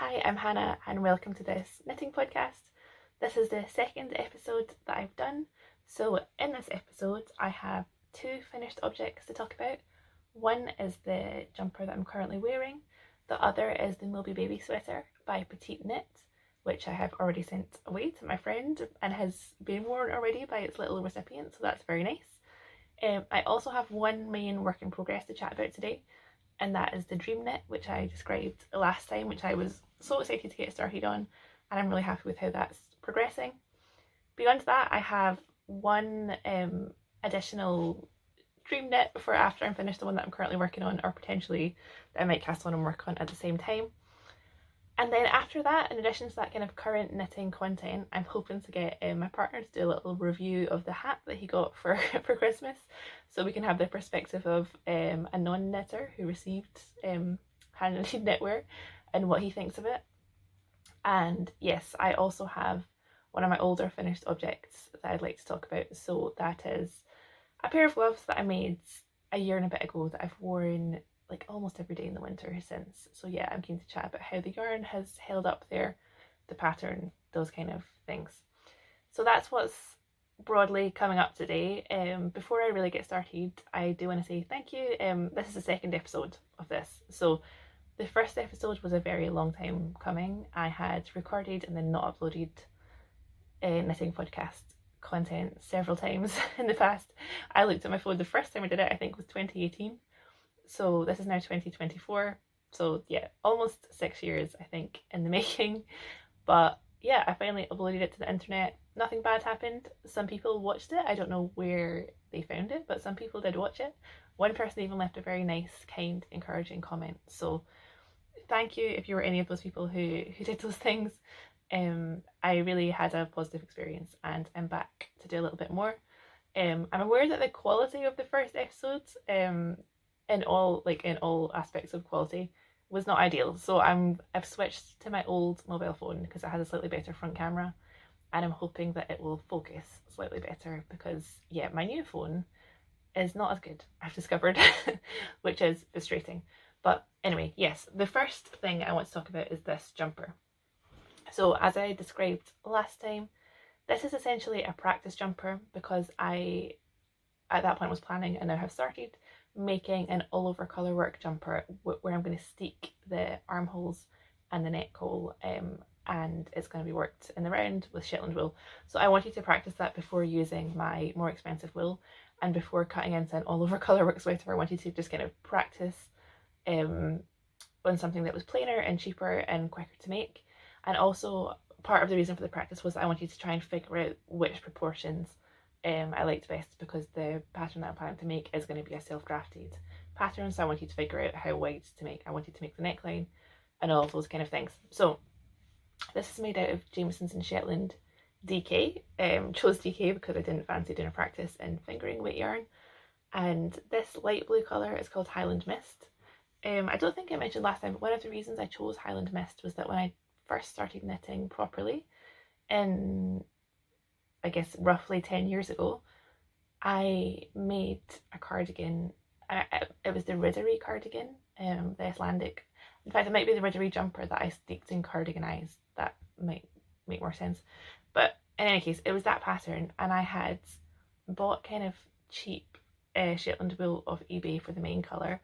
Hi, I'm Hannah and welcome to this knitting podcast. This is the second episode that I've done. So in this episode I have two finished objects to talk about. One is the jumper that I'm currently wearing. The other is the Moby baby sweater by Petite Knit, which I have already sent away to my friend and has been worn already by its little recipient, so that's very nice. I also have one main work in progress to chat about today, and that is the dream knit, which I described last time, which I was so excited to get started on, and I'm really happy with how that's progressing. Beyond that, I have one additional dream knit for after I'm finished the one that I'm currently working on, or potentially that I might cast on and work on at the same time. And then after that, in addition to that kind of current knitting content, I'm hoping to get my partner to do a little review of the hat that he got for Christmas, so we can have the perspective of a non-knitter who received hand-knitted knitwear and what he thinks of it. And yes, I also have one of my older finished objects that I'd like to talk about. So that is a pair of gloves that I made a year and a bit ago that I've worn like almost every day in the winter since. So yeah, I'm keen to chat about how the yarn has held up there, the pattern, those kind of things. So that's what's broadly coming up today. Before I really get started, I do want to say thank you. This is the second episode of this. So the first episode was a very long time coming. I had recorded and then not uploaded knitting podcast content several times in the past. I looked at my phone, the first time I did it I think was 2018. So this is now 2024. So yeah, almost 6 years I think in the making. But yeah, I finally uploaded it to the internet. Nothing bad happened. Some people watched it. I don't know where they found it, but some people did watch it. One person even left a very nice, kind, encouraging comment. So thank you if you were any of those people who did those things. I really had a positive experience and I'm back to do a little bit more. I'm aware that the quality of the first episodes, in all aspects of quality, was not ideal. So I've switched to my old mobile phone because it has a slightly better front camera, and I'm hoping that it will focus slightly better because yeah, my new phone is not as good, I've discovered, which is frustrating. But anyway, yes, the first thing I want to talk about is this jumper. So as I described last time, this is essentially a practice jumper because I, at that point, was planning and now have started making an all over colourwork jumper where I'm going to steek the armholes and the neck hole, and it's going to be worked in the round with Shetland wool. So I wanted to practice that before using my more expensive wool, and before cutting into an all over colourwork sweater I wanted to just kind of practice on something that was plainer and cheaper and quicker to make. And also part of the reason for the practice was I wanted to try and figure out which proportions I liked best, because the pattern that I'm planning to make is going to be a self-drafted pattern, so I wanted to figure out how wide to make. I wanted to make the neckline and all of those kind of things. So this is made out of Jamieson's and Shetland DK. Chose DK because I didn't fancy doing a practice in fingering weight yarn. And this light blue colour is called Highland Mist. I don't think I mentioned last time, but one of the reasons I chose Highland Mist was that when I first started knitting properly in, I guess, roughly 10 years ago, I made a cardigan. It was the Ravelry cardigan, the Icelandic. In fact, it might be the Ravelry jumper that I steeked and cardiganized. That might make more sense. But in any case, it was that pattern, and I had bought kind of cheap Shetland wool off eBay for the main colour.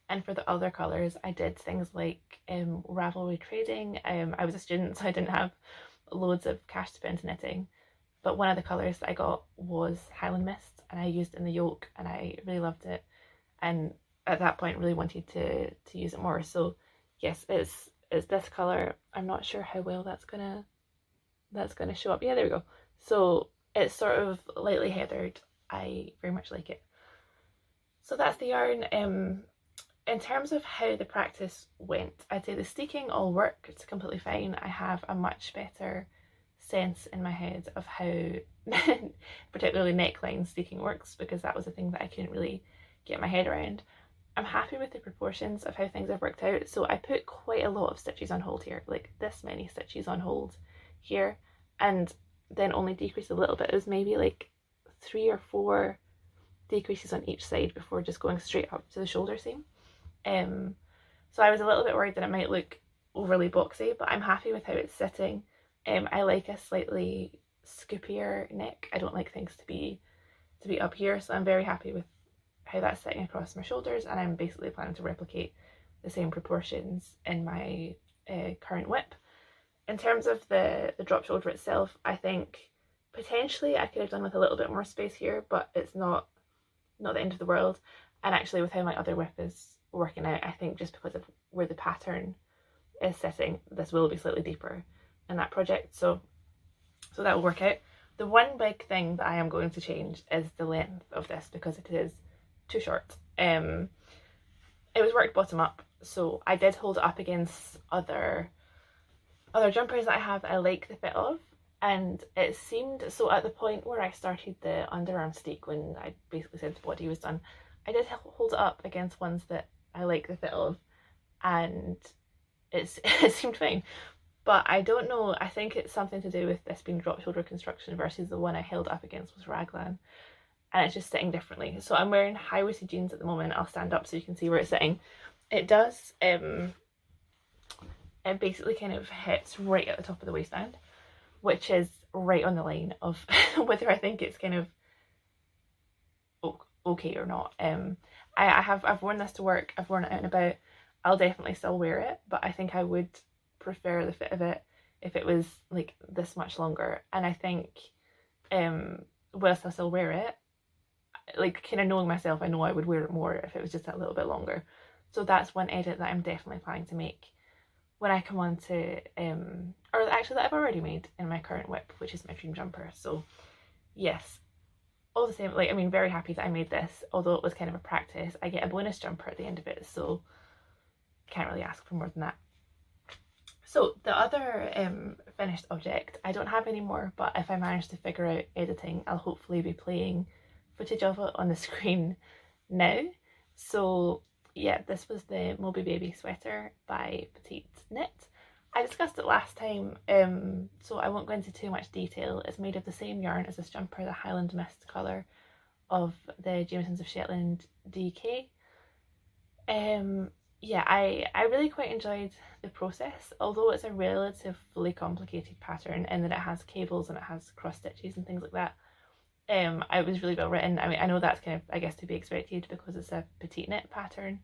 And for the other colours, I did things like Ravelry trading. I was a student, so I didn't have loads of cash to spend knitting. But one of the colours that I got was Highland Mist, and I used it in the yoke, and I really loved it. And at that point, really wanted to use it more. So yes, it's this colour. I'm not sure how well that's gonna show up. Yeah, there we go. So it's sort of lightly heathered. I very much like it. So that's the yarn. In terms of how the practice went, I'd say the steeking all worked completely fine. I have a much better sense in my head of how particularly neckline steeking works, because that was a thing that I couldn't really get my head around. I'm happy with the proportions of how things have worked out. So I put quite a lot of stitches on hold here, like this many stitches on hold here, and then only decreased a little bit. It was maybe like 3 or 4 decreases on each side before just going straight up to the shoulder seam. So I was a little bit worried that it might look overly boxy, but I'm happy with how it's sitting. I like a slightly scoopier neck. I don't like things to be up here, so I'm very happy with how that's sitting across my shoulders, and I'm basically planning to replicate the same proportions in my current whip. In terms of the drop shoulder itself, I think potentially I could have done with a little bit more space here, but it's not the end of the world. And actually, with how my other whip is working out, I think just because of where the pattern is sitting, this will be slightly deeper in that project, so that will work out. The one big thing that I am going to change is the length of this, because it is too short. It was worked bottom up, so I did hold it up against other jumpers that I have that I like the fit of, and it seemed, so at the point where I started the underarm steek, when I basically said the body was done, I did hold it up against ones that I like the fit of, and it seemed fine. But I don't know, I think it's something to do with this being drop shoulder construction versus the one I held up against was raglan, and it's just sitting differently. So I'm wearing high-waisted jeans at the moment. I'll stand up so you can see where it's sitting. It does, it basically kind of hits right at the top of the waistband, which is right on the line of whether I think it's kind of okay or not. I've worn this to work, I've worn it out and about. I'll definitely still wear it, but I think I would prefer the fit of it if it was like this much longer. And I think whilst I still wear it, like kind of knowing myself, I know I would wear it more if it was just a little bit longer. So that's one edit that I'm definitely planning to make when I come on to, or actually that I've already made in my current whip, which is my dream jumper. So yes, all the same, like, I mean, very happy that I made this, although it was kind of a practice. I get a bonus jumper at the end of it, so can't really ask for more than that. So the other finished object, I don't have any more, but if I manage to figure out editing, I'll hopefully be playing footage of it on the screen now. So yeah, this was the Moby Baby sweater by Petite Knit. I discussed it last time, so I won't go into too much detail. It's made of the same yarn as this jumper, the Highland mist colour of the Jamiesons of Shetland DK. Yeah, I really quite enjoyed the process, although it's a relatively complicated pattern in that it has cables and it has cross stitches and things like that. It was really well written. I mean, I know that's kind of, I guess, to be expected because it's a Petite Knit pattern,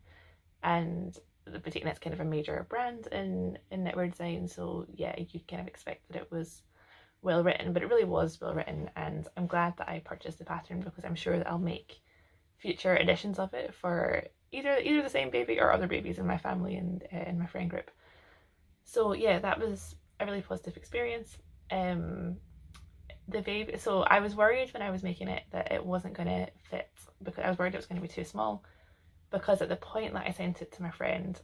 and the Petite Knit's kind of a major brand in knitwear design, so yeah, you'd kind of expect that it was well written, but it really was well written, and I'm glad that I purchased the pattern because I'm sure that I'll make future editions of it for either the same baby or other babies in my family and in my friend group. So yeah, that was a really positive experience. The baby, so I was worried when I was making it that it wasn't going to fit, because I was worried it was going to be too small, because at the point that I sent it to my friend,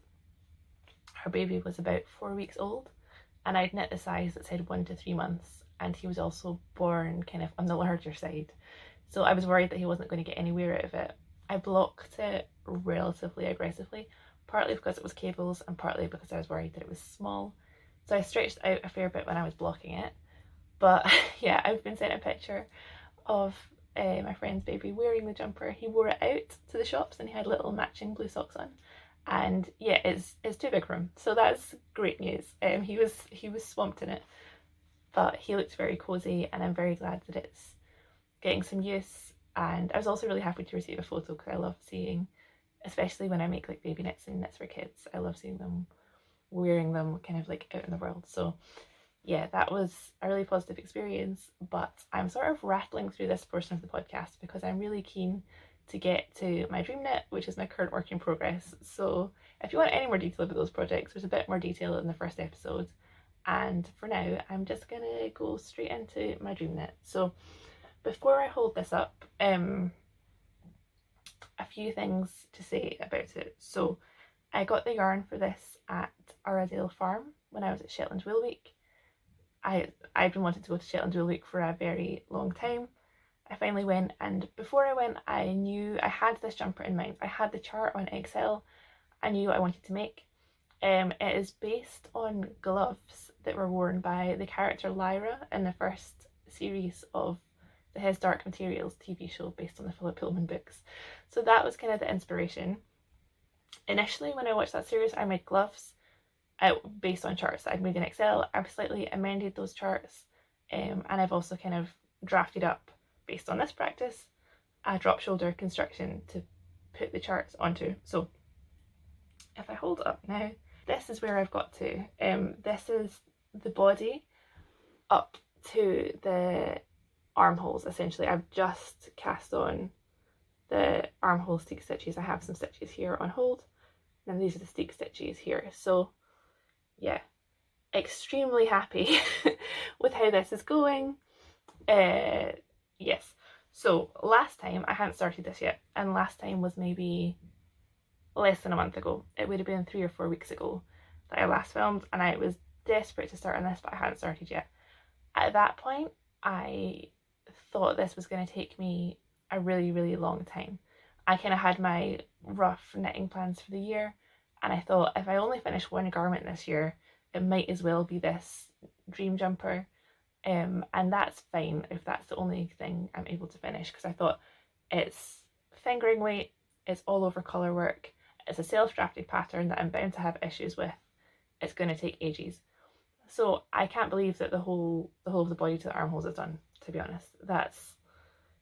her baby was about 4 weeks old, and I'd knit the size that said 1 to 3 months, and he was also born kind of on the larger side, so I was worried that he wasn't going to get anywhere out of it. I blocked it relatively aggressively, partly because it was cables and partly because I was worried that it was small, so I stretched out a fair bit when I was blocking it. But yeah, I've been sent a picture of my friend's baby wearing the jumper. He wore it out to the shops and he had little matching blue socks on, and yeah, it's too big for him, so that's great news. He was swamped in it, but he looked very cozy, and I'm very glad that it's getting some use. And I was also really happy to receive a photo, because I love seeing, especially when I make like baby knits and knits for kids, I love seeing them wearing them kind of like out in the world. So yeah, that was a really positive experience, but I'm sort of rattling through this portion of the podcast because I'm really keen to get to my dream knit, which is my current work in progress. So if you want any more detail about those projects, there's a bit more detail in the first episode, and for now I'm just gonna go straight into my dream knit. So before I hold this up, a few things to say about it. So I got the yarn for this at Uradale Farm when I was at Shetland Wool Week. I'd been wanting to go to Shetland Wool Week for a very long time. I finally went, and before I went, I knew I had this jumper in mind. I had the chart on Excel. I knew what I wanted to make. It is based on gloves that were worn by the character Lyra in the first series of the His Dark Materials TV show based on the Philip Pullman books. So that was kind of the inspiration. Initially, when I watched that series, I made gloves, based on charts that I'd made in Excel. I've slightly amended those charts, and I've also kind of drafted up, based on this practice, a drop shoulder construction to put the charts onto. So if I hold up now, this is where I've got to. This is the body up to the armholes, essentially. I've just cast on the armhole steek stitches. I have some stitches here on hold, and these are the steek stitches here. So yeah, extremely happy with how this is going. Yes, so last time, I hadn't started this yet, and last time was maybe less than a month ago. It would have been 3 or 4 weeks ago that I last filmed, and I was desperate to start on this, but I hadn't started yet. At that point, I thought this was going to take me a really, really long time. I kind of had my rough knitting plans for the year, and I thought if I only finish one garment this year, it might as well be this dream jumper. And that's fine if that's the only thing I'm able to finish, because I thought it's fingering weight, it's all over colourwork, it's a self-drafted pattern that I'm bound to have issues with, it's going to take ages. So I can't believe that the whole of the body to the armholes is done, to be honest. That's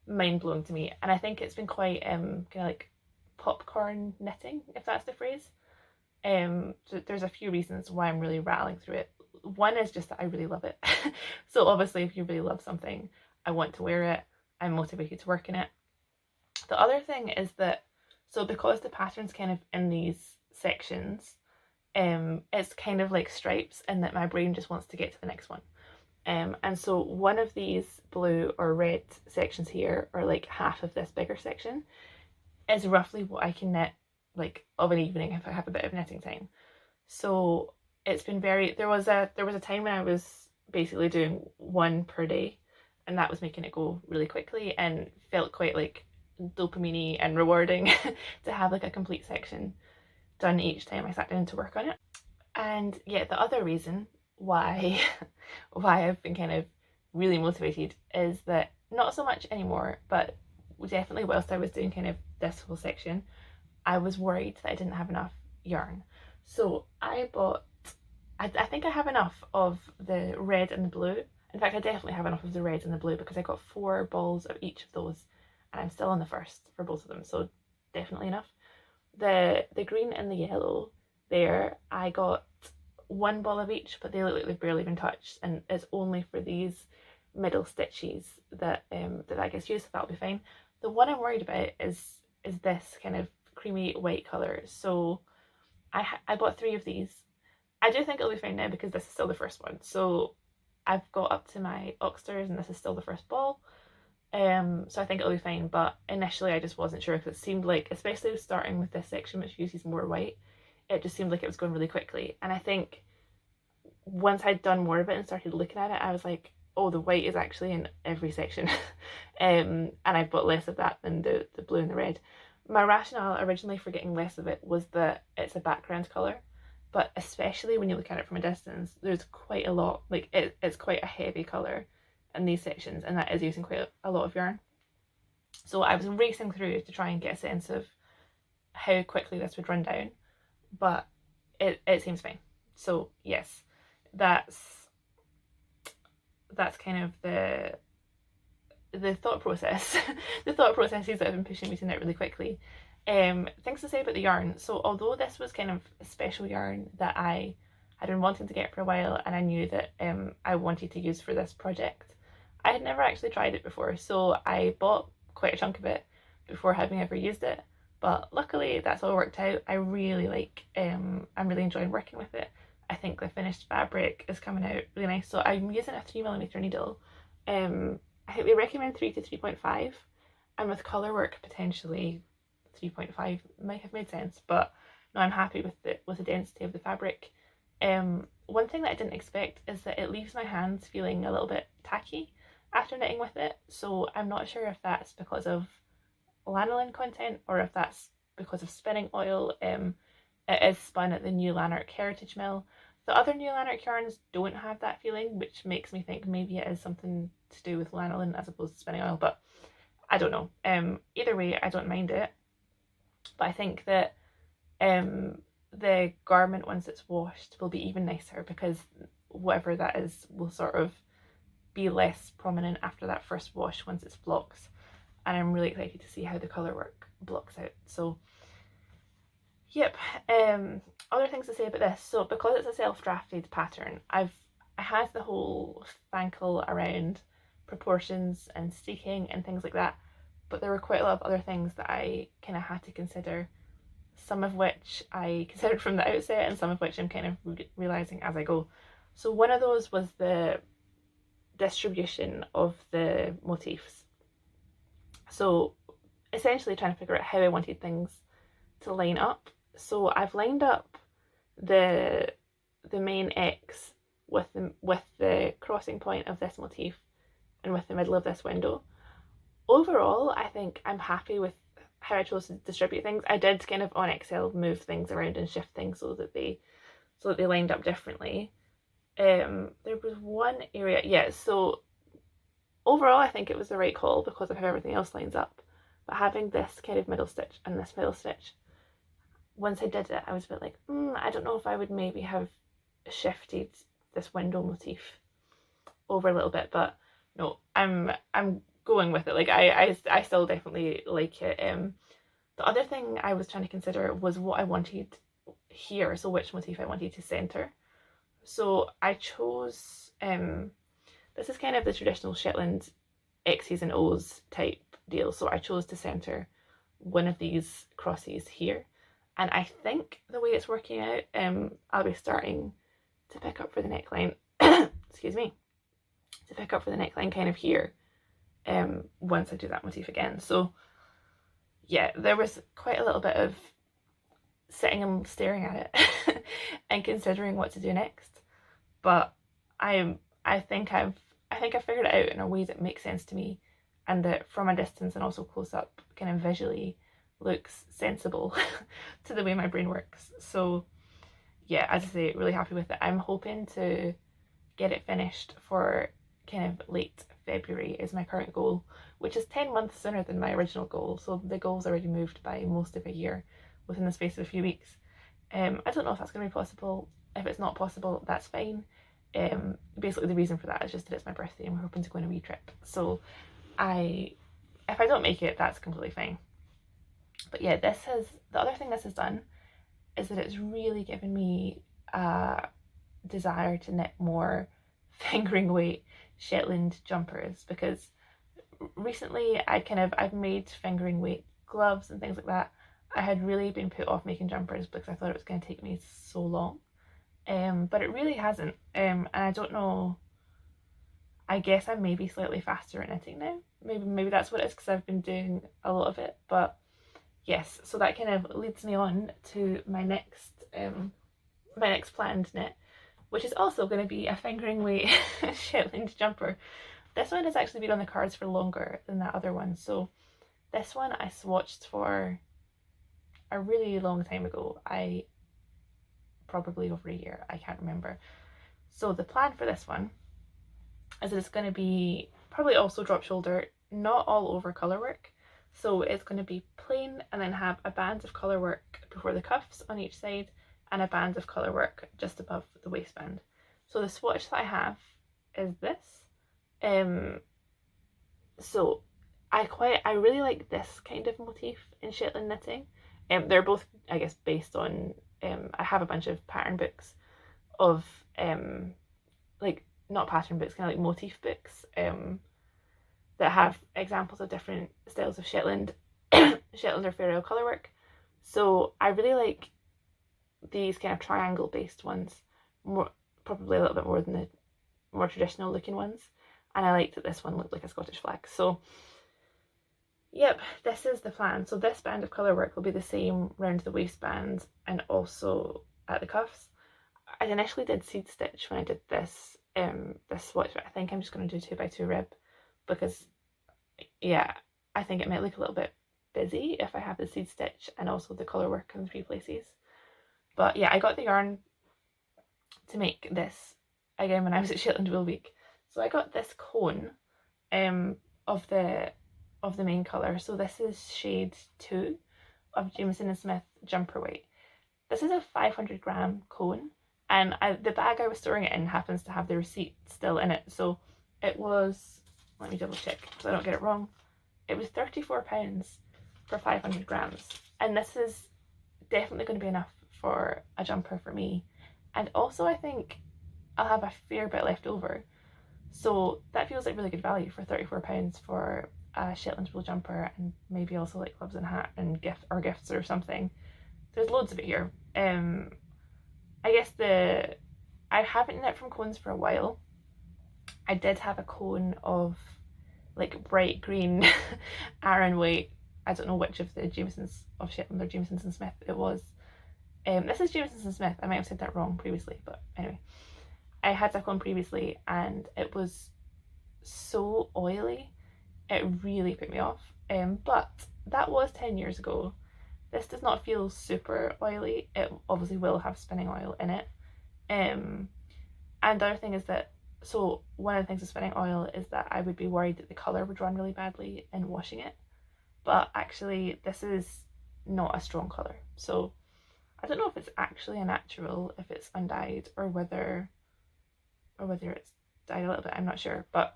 mind-blowing to me, and I think it's been quite kind of like popcorn knitting, if that's the phrase. So there's a few reasons why I'm really rattling through it. One is just that I really love it. So obviously if you really love something, I want to wear it, I'm motivated to work in it. The other thing is that, so because the pattern's kind of in these sections, it's kind of like stripes, and that my brain just wants to get to the next one. And so one of these blue or red sections here, or like half of this bigger section, is roughly what I can knit like of an evening if I have a bit of knitting time. So it's been very, there was a time when I was basically doing one per day, and that was making it go really quickly and felt quite like dopamine-y and rewarding to have like a complete section done each time I sat down to work on it. And yeah, the other reason why I've been kind of really motivated is that, not so much anymore, but definitely whilst I was doing kind of this whole section, I was worried that I didn't have enough yarn. So I bought, I think I have enough of the red and the blue. In fact, I definitely have enough of the red and the blue, because I got 4 balls of each of those, and I'm still on the first for both of them, so definitely enough. The green and the yellow there, I got 1 ball of each, but they look like they've barely been touched, and it's only for these middle stitches that that gets used, so that'll be fine. The one I'm worried about is this kind of creamy white colour. So I bought 3 of these. I do think it'll be fine now, because this is still the first one. So I've got up to my oxters, and this is still the first ball. So I think it'll be fine, but initially I just wasn't sure, because it seemed like, especially starting with this section which uses more white, it just seemed like it was going really quickly. And I think once I'd done more of it and started looking at it, I was like, oh, the white is actually in every section. And I bought less of that than the blue and the red. My rationale originally for getting less of it was that it's a background colour, but especially when you look at it from a distance, there's quite a lot, like it's quite a heavy colour in these sections, and that is using quite a lot of yarn. So I was racing through to try and get a sense of how quickly this would run down, but it seems fine. So yes, that's kind of the thought process. The thought processes that have been pushing me to knit really quickly. Things to say about the yarn. So although this was kind of a special yarn that I had been wanting to get for a while, and I knew that I wanted to use for this project, I had never actually tried it before, so I bought quite a chunk of it before having ever used it. But luckily that's all worked out. I really like, I'm really enjoying working with it. I think the finished fabric is coming out really nice. So I'm using a 3mm needle. I think they recommend 3 to 3.5, and with colourwork potentially 3.5 might have made sense, but no, I'm happy with the density of the fabric. One thing that I didn't expect is that it leaves my hands feeling a little bit tacky after knitting with it, so I'm not sure if that's because of lanolin content or if that's because of spinning oil. It is spun at the New Lanark Heritage Mill. The other New Lanark yarns don't have that feeling, which makes me think maybe it is something to do with lanolin as opposed to spinning oil, but I don't know. Either way, I don't mind it, but I think that the garment, once it's washed, will be even nicer, because whatever that is will sort of be less prominent after that first wash once it's blocks. And I'm really excited to see how the colour work blocks out. So yep. Other things to say about this. So because it's a self-drafted pattern, I had the whole fankle around proportions and streaking and things like that, but there were quite a lot of other things that I kind of had to consider, some of which I considered from the outset and some of which I'm kind of realising as I go. So one of those was the distribution of the motifs. So essentially trying to figure out how I wanted things to line up. So I've lined up the main X with the crossing point of this motif and with the middle of this window. Overall, I think I'm happy with how I chose to distribute things. I did kind of on Excel move things around and shift things so that they lined up differently. There was one area, yeah, so overall I think it was the right call because of how everything else lines up. But having this kind of middle stitch and this middle stitch, once I did it, I was a bit like, I don't know if I would maybe have shifted this window motif over a little bit, but no, I'm going with it. Like I still definitely like it. The other thing I was trying to consider was what I wanted here, so which motif I wanted to centre. So I chose, this is kind of the traditional Shetland X's and O's type deal, so I chose to centre one of these crosses here. And I think the way it's working out, I'll be starting to pick up for the neckline, excuse me, to pick up for the neckline kind of here, once I do that motif again. So yeah, there was quite a little bit of sitting and staring at it and considering what to do next. But I think I've figured it out in a way that makes sense to me, and that from a distance and also close up kind of visually looks sensible to the way my brain works. So yeah, as I say, really happy with it. I'm hoping to get it finished for kind of late February is my current goal, which is 10 months sooner than my original goal. So the goal's already moved by most of a year within the space of a few weeks. I don't know if that's going to be possible. If it's not possible, that's fine. Basically the reason for that is just that it's my birthday and we're hoping to go on a wee trip. So if I don't make it, that's completely fine. But yeah, the other thing this has done is that it's really given me a desire to knit more fingering weight Shetland jumpers, because recently I've made fingering weight gloves and things like that. I had really been put off making jumpers because I thought it was going to take me so long, but it really hasn't, and I don't know, I guess I'm maybe slightly faster at knitting now. Maybe that's what it is, because I've been doing a lot of it. But yes, so that kind of leads me on to my next planned knit, which is also going to be a fingering weight Shetland jumper. This one has actually been on the cards for longer than that other one. So this one I swatched for a really long time ago. Probably over a year, I can't remember. So the plan for this one is that it's going to be probably also drop shoulder, not all over colourwork. So it's going to be plain and then have a band of colourwork before the cuffs on each side and a band of colourwork just above the waistband. So the swatch that I have is this. So I really like this kind of motif in Shetland knitting. They're both, I guess, based on, I have a bunch of pattern books of, like, not pattern books, kind of like motif books, that have examples of different styles of Shetland, Shetland or Faroe colourwork. So I really like these kind of triangle based ones, probably a little bit more than the more traditional looking ones. And I liked that this one looked like a Scottish flag. So yep, this is the plan. So this band of colourwork will be the same round the waistband and also at the cuffs. I initially did seed stitch when I did this swatch, but I think I'm just going to do 2x2 rib, because yeah, I think it might look a little bit busy if I have the seed stitch and also the colourwork in 3 places. But yeah, I got the yarn to make this again when I was at Shetland Wool Week. So I got this cone of the main colour. So this is shade 2 of Jamieson Smith Jumper White. This is a 500-gram cone, and the bag I was storing it in happens to have the receipt still in it. So it was, let me double check so I don't get it wrong, it was £34 for 500 grams. And this is definitely going to be enough for a jumper for me. And also I think I'll have a fair bit left over. So that feels like really good value for £34 for a Shetland wool jumper, and maybe also like gloves and hat and gifts or something. There's loads of it here. I guess I haven't knit from cones for a while. I did have a cone of like bright green Aran weight. I don't know which of the Jamiesons of Shetland or Jamieson Smith it was. This is Jamieson Smith. I might have said that wrong previously, but anyway. I had that cone previously and it was so oily. It really put me off. But that was 10 years ago. This does not feel super oily. It obviously will have spinning oil in it. And the other thing is that, so one of the things with spinning oil is that I would be worried that the colour would run really badly in washing it. But actually this is not a strong colour. So I don't know if it's actually a natural, if it's undyed, or whether it's dyed a little bit, I'm not sure. But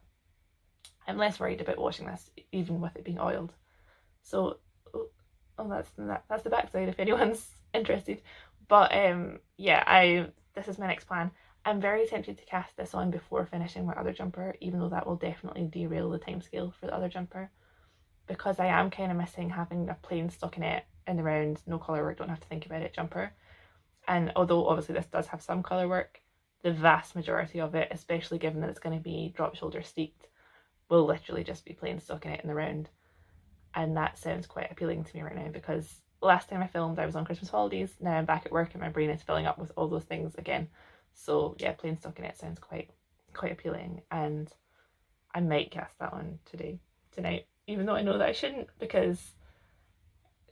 I'm less worried about washing this, even with it being oiled. So, that's the backside if anyone's interested. But yeah, this is my next plan. I'm very tempted to cast this on before finishing my other jumper, even though that will definitely derail the timescale for the other jumper, because I am kind of missing having a plain stockinette in the round, no colour work, don't have to think about it jumper. And although obviously this does have some colour work, the vast majority of it, especially given that it's going to be drop shoulder steeked, will literally just be plain stockinette in the round. And that sounds quite appealing to me right now, because last time I filmed I was on Christmas holidays, now I'm back at work and my brain is filling up with all those things again. So yeah, plain stockinette sounds quite appealing, and I might cast that on tonight, even though I know that I shouldn't, because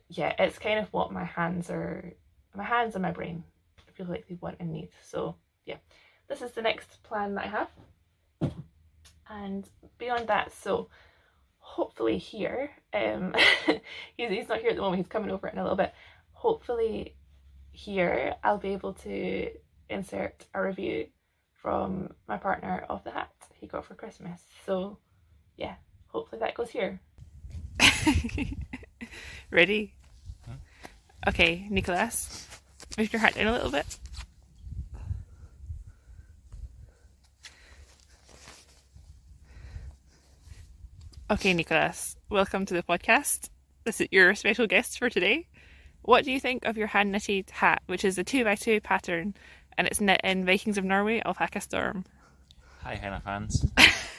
yeah, it's kind of what my hands and my brain feel like they want and need. So yeah, this is the next plan that I have. And beyond that, so hopefully here, he's not here at the moment, he's coming over in a little bit. Hopefully here I'll be able to insert a review from my partner of the hat he got for Christmas. So yeah, hopefully that goes here. Ready? Okay, Nicholas, move your hat down a little bit. Okay, Nicholas, welcome to the podcast. This is your special guest for today. What do you think of your hand-knitted hat, which is a 2x2 pattern, and it's knit in Vikings of Norway, Alpaca Storm? Hi, Helen fans.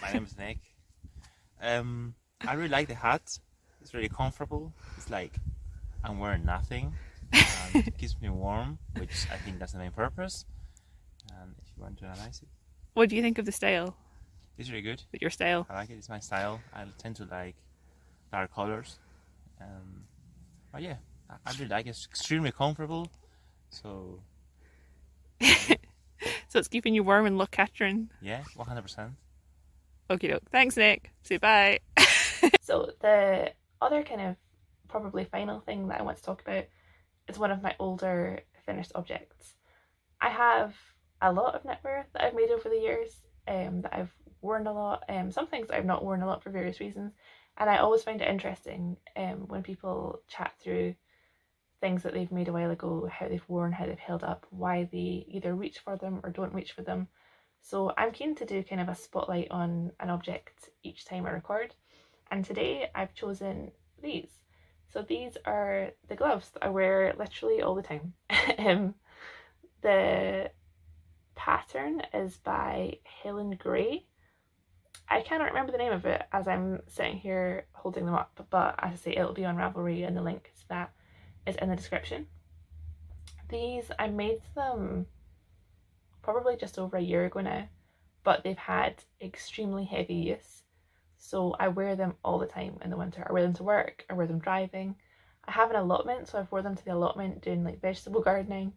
My name is Nick. I really like the hat. It's really comfortable. It's like I'm wearing nothing. And it keeps me warm, which I think that's the main purpose. And if you want to analyze it. What do you think of the style? It's really good. Your style? I like it. It's my style. I tend to like dark colors. But yeah, I really like it. It's extremely comfortable. So... So it's keeping you warm and look Catherine? Yeah, 100%. Okie doke. Thanks, Nick. Say bye. So the other kind of probably final thing that I want to talk about is one of my older finished objects. I have a lot of knitwear that I've made over the years, that I've worn a lot, some things that I've not worn a lot for various reasons, and I always find it interesting when people chat through things that they've made a while ago, how they've worn, how they've held up, why they either reach for them or don't reach for them. So I'm keen to do kind of a spotlight on an object each time I record, and today I've chosen these. So these are the gloves that I wear literally all the time. The pattern is by Helen Gray. I cannot remember the name of it as I'm sitting here holding them up, but as I say, it'll be on Ravelry, and the link to that is in the description. These, I made them probably just over a year ago now, but they've had extremely heavy use. So I wear them all the time in the winter. I wear them to work, I wear them driving. I have an allotment, so I've worn them to the allotment doing like vegetable gardening.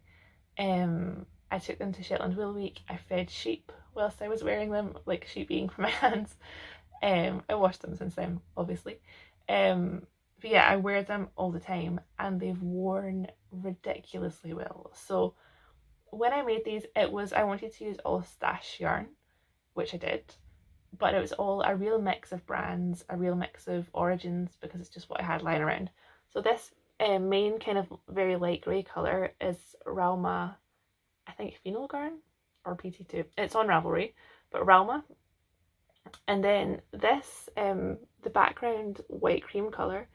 I took them to Shetland Wool Week. I fed sheep whilst I was wearing them, like sheep eating from my hands. I washed them since then, obviously. but yeah, I wear them all the time and they've worn ridiculously well. So when I made these, I wanted to use all stash yarn, which I did, but it was all a real mix of brands, a real mix of origins, because it's just what I had lying around. So this main kind of very light grey colour is Rauma, I think Finull or PT2. It's on Ravelry, but Rauma. And then this, the background white cream colour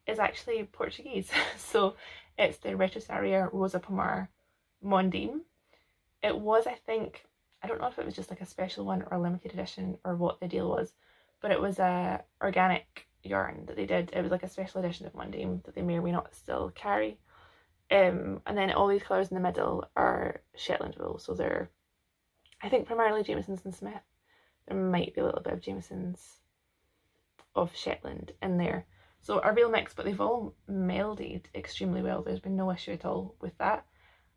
is actually Portuguese. So it's the Retrosaria Mondim. It was, I think, I don't know if it was just like a special one or a limited edition or what the deal was, but it was a organic yarn that they did. It was like a special edition of Mondim that they may or may not still carry. And then all these colours in the middle are Shetland wool. So they're, I think, primarily Jamieson Smith. There might be a little bit of Jamieson's of Shetland in there. So a real mix, but they've all melded extremely well. There's been no issue at all with that.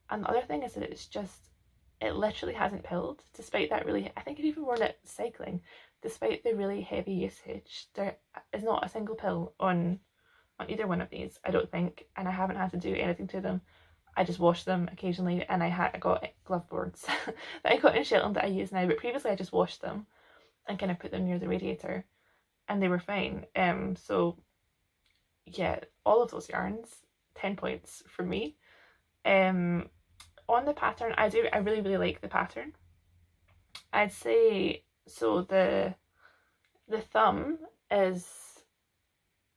And the other thing is that it literally hasn't pilled, despite that really, I think I've even worn it cycling, despite the really heavy usage. There is not a single pill on either one of these, I don't think, and I haven't had to do anything to them. I just wash them occasionally, and I got glove boards that I got in Shetland that I use now, but previously I just washed them and kind of put them near the radiator and they were fine. So yeah, all of those yarns, 10 points for me. On the pattern, I really, really like the pattern. I'd say, so the thumb is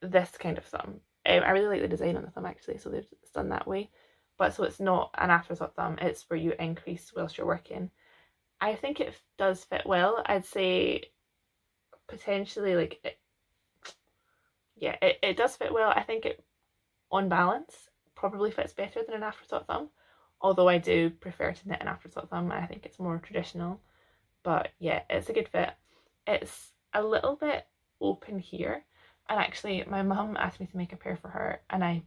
this kind of thumb. I really like the design on the thumb actually, so they've done that way. But so it's not an afterthought thumb, it's where you increase whilst you're working. I think it does fit well. I'd say potentially like, it does fit well. I think it, on balance, probably fits better than an afterthought thumb. Although I do prefer to knit an afterthought thumb, I think it's more traditional. But yeah, it's a good fit. It's a little bit open here. And actually, my mum asked me to make a pair for her, and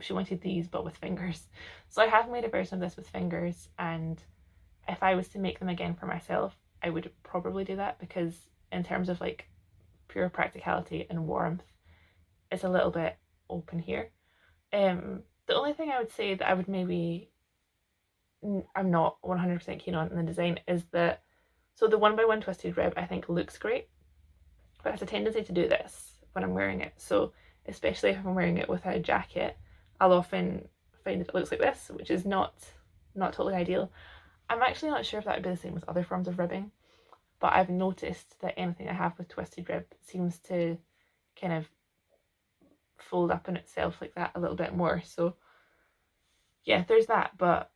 she wanted these but with fingers. So I have made a version of this with fingers, and if I was to make them again for myself, I would probably do that, because in terms of like pure practicality and warmth, it's a little bit open here. The only thing I would say that I would maybe, I'm not 100% keen on in the design is that, so the 1x1 twisted rib I think looks great, but has a tendency to do this when I'm wearing it. So especially if I'm wearing it with a jacket, I'll often find that it looks like this, which is not totally ideal. I'm actually not sure if that would be the same with other forms of ribbing, but I've noticed that anything I have with twisted rib seems to kind of fold up in itself like that a little bit more. So yeah, there's that. But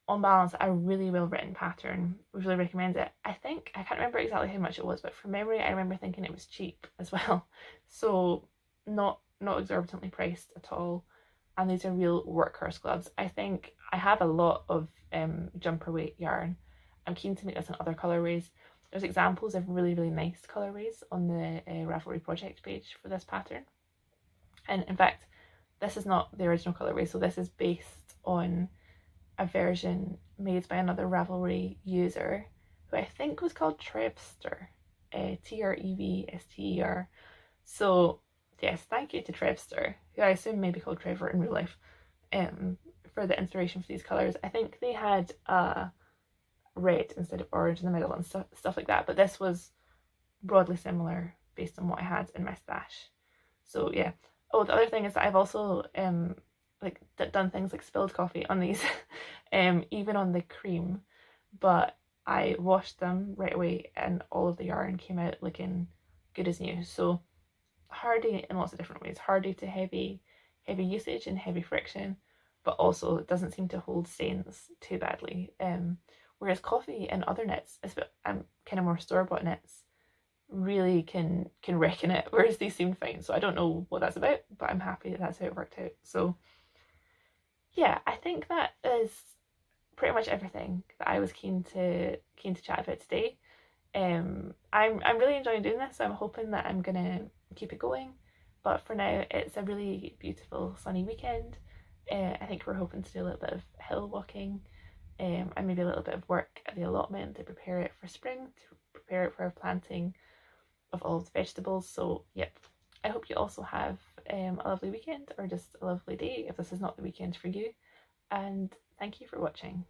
on balance, a really well written pattern. Would really recommend it. I think, I can't remember exactly how much it was, but from memory I remember thinking it was cheap as well. So not exorbitantly priced at all. And these are real workhorse gloves. I think I have a lot of jumper weight yarn. I'm keen to make this in other colourways. There's examples of really, really nice colourways on the Ravelry project page for this pattern. And in fact, this is not the original colourway, so this is based on a version made by another Ravelry user who I think was called Trevster, Trevster. So yes, thank you to Trevster, who I assume may be called Trevor in real life, for the inspiration for these colours. I think they had red instead of orange in the middle and stuff like that, but this was broadly similar based on what I had in my stash. So yeah. Oh, the other thing is that I've also done things like spilled coffee on these, even on the cream, but I washed them right away and all of the yarn came out looking good as new. So hardy in lots of different ways, hardy to heavy usage and heavy friction, but also it doesn't seem to hold stains too badly. Whereas coffee and other knits, kind of more store-bought knits, really can wreck in it, whereas these seem fine. So I don't know what that's about, but I'm happy that that's how it worked out. So yeah, I think that is pretty much everything that I was keen to chat about today. I'm really enjoying doing this, so I'm hoping that I'm gonna keep it going. But for now, it's a really beautiful sunny weekend. I think we're hoping to do a little bit of hill walking, and maybe a little bit of work at the allotment to prepare it for spring, to prepare it for planting of all the vegetables. So yep, I hope you also have a lovely weekend, or just a lovely day if this is not the weekend for you. And thank you for watching.